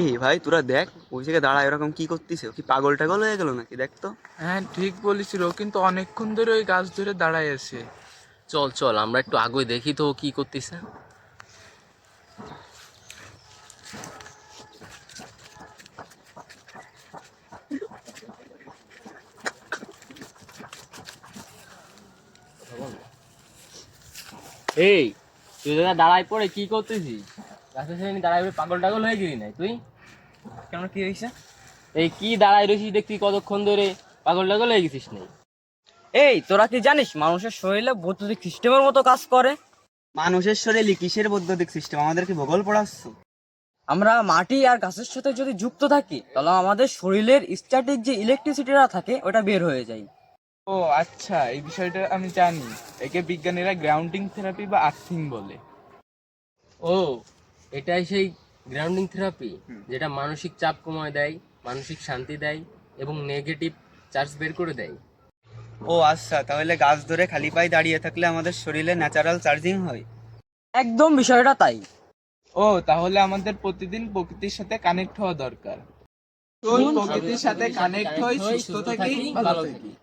এই ভাই তোরা দেখ ওই জায়গায় দাঁড়ায় এরকম কি করতিছে, ও কি পাগল টাগল হয়ে গেল নাকি? দেখ তো। হ্যাঁ ঠিক বলেছিল, কিন্তু অনেকক্ষণ ধরে ওই গাছ ধরে দাঁড়ায় আছে। চল চল আমরা একটু আগে দেখি তো ও কি করতেছে। এই তুই দাদা দাঁড়ায় পড়ে কি করতেছিস? গাছের সামনে দাঁড়ায় পড়ে পাগল টাগল হয়ে গেলি না তুই? কেন, কি হয়েছে? এই কি দাঁড়ায় রয়েছিস দেখছি কতক্ষণ ধরে, পাগল টাগল হয়ে গেছিস না? এই তোরা কি জানিস মানুষের শরীরে বৈদ্যুতিক সিস্টেমের মতো কাজ করে? মানুষের শরীরে কিসের বৈদ্যুতিক সিস্টেম? আমাদেরকে ভূগোল পড়াচ্ছ? আমরা মাটি আর গাছের সাথে যদি যুক্ত থাকি তাহলে আমাদের শরীরের স্ট্যাটিক যে ইলেকট্রিসিটিটা থাকে ওটা বের হয়ে যায়। ও আচ্ছা, এই বিষয়টা আমি জানি। একে বিজ্ঞানীরা গ্রাউন্ডিং থেরাপি বা আর্থিং বলে। ও, এটাই সেই গ্রাউন্ডিং থেরাপি যেটা মানসিক চাপ কমায় দেয়, মানসিক শান্তি দেয় এবং নেগেটিভ চার্জ বের করে দেয়। ও আচ্ছা, তাহলে গাছ ধরে খালি পায়ে দাঁড়িয়ে থাকলে আমাদের শরীরে ন্যাচারাল চার্জিং হয়? একদম বিষয়টা তাই। ও তাহলে আমাদের প্রতিদিন প্রকৃতির সাথে কানেক্ট হওয়া দরকার। প্রকৃতির সাথে কানেক্ট হই, সুস্থ থাকি, ভালো থাকি।